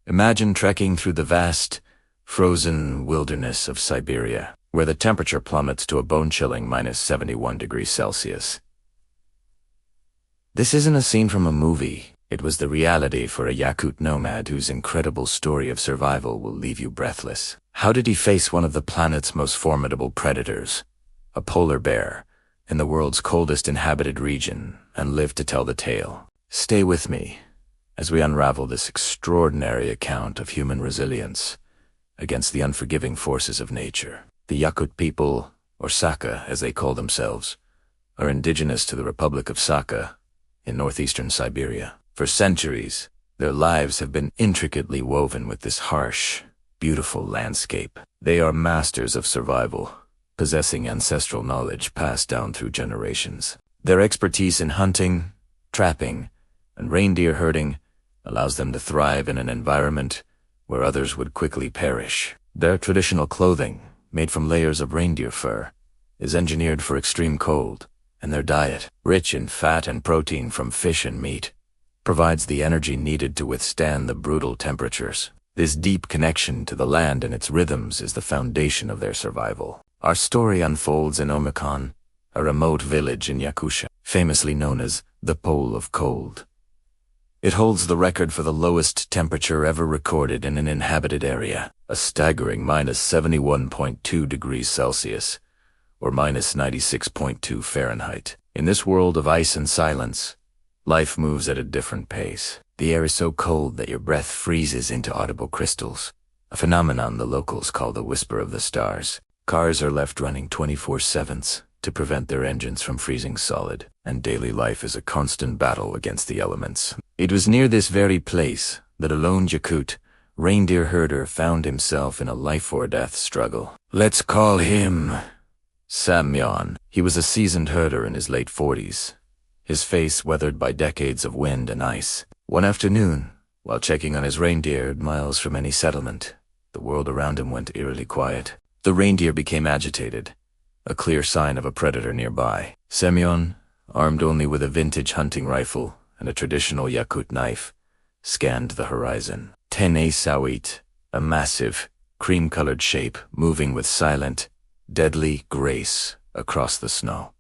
Imagine trekking through the vast, frozen wilderness of Siberia, where the temperature plummets to a bone-chilling -71 degrees Celsius. This isn't a scene from a movie. It was the reality for a Yakut nomad whose incredible story of survival will leave you breathless. How did he face one of the planet's most formidable predators, a polar bear, in the world's coldest inhabited region, and live to tell the tale? Stay with me as we unravel this extraordinary account of human resilience against the unforgiving forces of nature. The Yakut people, or Sakha as they call themselves, are indigenous to the Republic of Sakha in northeastern Siberia. For centuries, their lives have been intricately woven with this harsh, beautiful landscape. They are masters of survival, possessing ancestral knowledge passed down through generations. Their expertise in hunting, trapping, and reindeer herding allows them to thrive in an environment where others would quickly perish. Their traditional clothing, made from layers of reindeer fur, is engineered for extreme cold, and their diet, rich in fat and protein from fish and meat, provides the energy needed to withstand the brutal temperatures. This deep connection to the land and its rhythms is the foundation of their survival. Our story unfolds in Omikon, a remote village in Yakutia, famously known as the Pole of Cold. It holds the record for the lowest temperature ever recorded in an inhabited area, a staggering -71.2 degrees Celsius, or -96.2 Fahrenheit. In this world of ice and silence, life moves at a different pace. The air is so cold that your breath freezes into audible crystals, a phenomenon the locals call the whisper of the stars. Cars are left running 24/7 to prevent their engines from freezing solid, and daily life is a constant battle against the elements. It was near this very place that a lone Yakut reindeer herder found himself in a life-or-death struggle. Let's call him Semyon. He was a seasoned herder in his late 40s, his face weathered by decades of wind and ice. One afternoon, while checking on his reindeer miles from any settlement, the world around him went eerily quiet. The reindeer became agitated, a clear sign of a predator nearby. Semyon, armed only with a vintage hunting rifle and a traditional Yakut knife, scanned the horizon. Sawit, a massive, cream-colored shape moving with silent, deadly grace across the snow.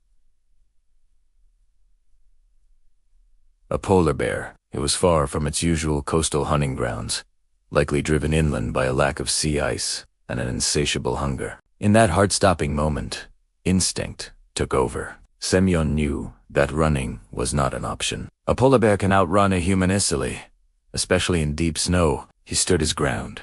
A polar bear. It was far from its usual coastal hunting grounds, likely driven inland by a lack of sea ice and an insatiable hunger. In that heart-stopping moment, instinct took over. Semyon knew that running was not an option. A polar bear can outrun a human easily, especially in deep snow. He stood his ground,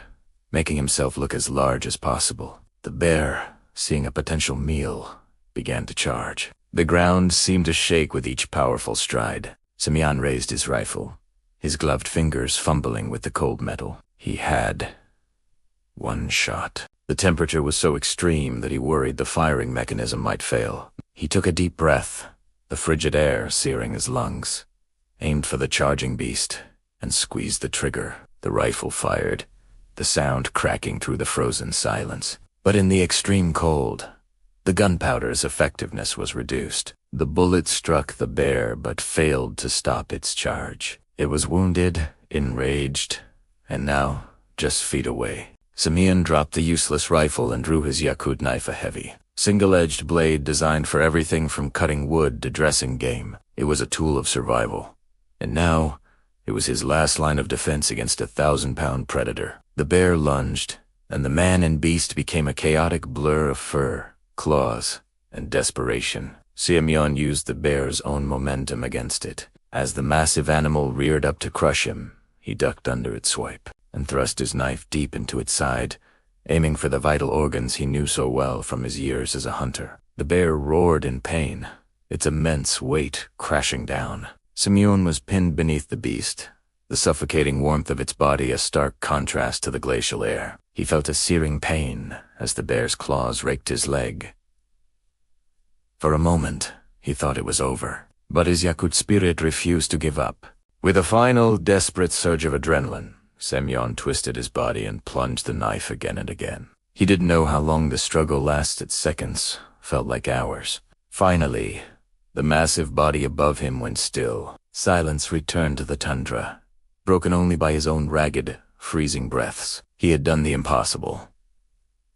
making himself look as large as possible. The bear, seeing a potential meal, began to charge. The ground seemed to shake with each powerful stride. Semyon raised his rifle, his gloved fingers fumbling with the cold metal. He had one shot. The temperature was so extreme that he worried the firing mechanism might fail. He took a deep breath, the frigid air searing his lungs, aimed for the charging beast, and squeezed the trigger. The rifle fired, the sound cracking through the frozen silence. But in the extreme cold, the gunpowder's effectiveness was reduced. The bullet struck the bear but failed to stop its charge. It was wounded, enraged, and now just feet away. Semyon dropped the useless rifle and drew his Yakut knife, a heavy, single-edged blade designed for everything from cutting wood to dressing game. It was a tool of survival. And now, it was his last line of defense against a 1,000-pound predator. The bear lunged, and the man and beast became a chaotic blur of fur, claws, and desperation. Semyon used the bear's own momentum against it. As the massive animal reared up to crush him, he ducked under its swipe and thrust his knife deep into its side, aiming for the vital organs he knew so well from his years as a hunter. The bear roared in pain, its immense weight crashing down. Semyon was pinned beneath the beast, the suffocating warmth of its body a stark contrast to the glacial air. He felt a searing pain as the bear's claws raked his leg. For a moment, he thought it was over, but his Yakut spirit refused to give up. With a final, desperate surge of adrenaline, Semyon twisted his body and plunged the knife again and again. He didn't know how long the struggle lasted. Seconds felt like hours. Finally, the massive body above him went still. Silence returned to the tundra, broken only by his own ragged, freezing breaths. He had done the impossible.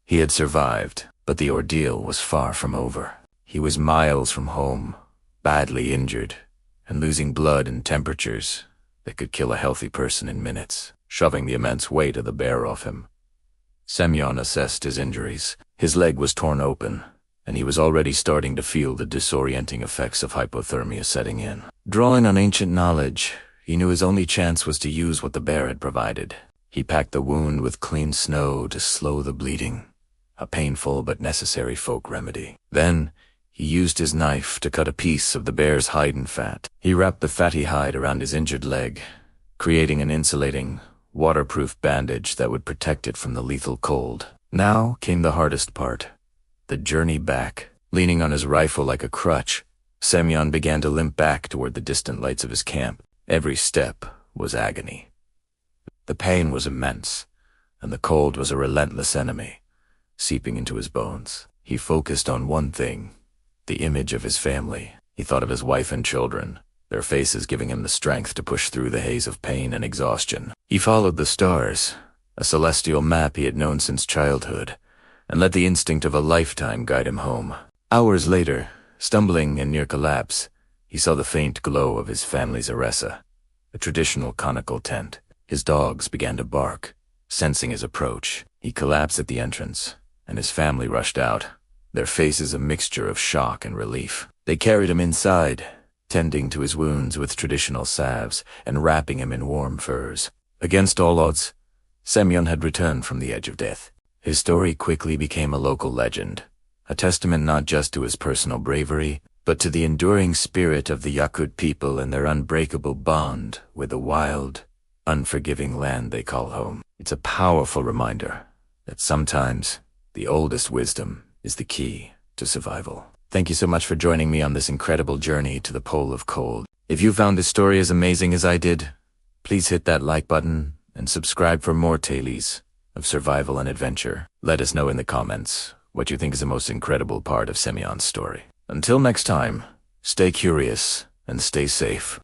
He had survived, but the ordeal was far from over. He was miles from home, badly injured, and losing blood in temperatures that could kill a healthy person in minutes, shoving the immense weight of the bear off him. Semyon assessed his injuries. His leg was torn open, and he was already starting to feel the disorienting effects of hypothermia setting in. Drawing on ancient knowledge, he knew his only chance was to use what the bear had provided. He packed the wound with clean snow to slow the bleeding, a painful but necessary folk remedy. Then, he used his knife to cut a piece of the bear's hide and fat. He wrapped the fatty hide around his injured leg, creating an insulating, waterproof bandage that would protect it from the lethal cold. Now came the hardest part, the journey back. Leaning on his rifle like a crutch, Semyon began to limp back toward the distant lights of his camp. Every step was agony. The pain was immense, and the cold was a relentless enemy, seeping into his bones. He focused on one thing, the image of his family. He thought of his wife and children, their faces giving him the strength to push through the haze of pain and exhaustion. He followed the stars, a celestial map he had known since childhood, and let the instinct of a lifetime guide him home. Hours later, stumbling and near collapse, he saw the faint glow of his family's aresa, a traditional conical tent. His dogs began to bark, sensing his approach. He collapsed at the entrance, and his family rushed out, their faces a mixture of shock and relief. They carried him inside, tending to his wounds with traditional salves and wrapping him in warm furs. Against all odds, Semyon had returned from the edge of death. His story quickly became a local legend, a testament not just to his personal bravery, but to the enduring spirit of the Yakut people and their unbreakable bond with the wild, unforgiving land they call home. It's a powerful reminder that sometimes the oldest wisdom is the key to survival. Thank you so much for joining me on this incredible journey to the Pole of Cold. If you found this story as amazing as I did, please hit that like button and subscribe for more tales of survival and adventure. Let us know in the comments what you think is the most incredible part of Semyon's story. Until next time, stay curious and stay safe.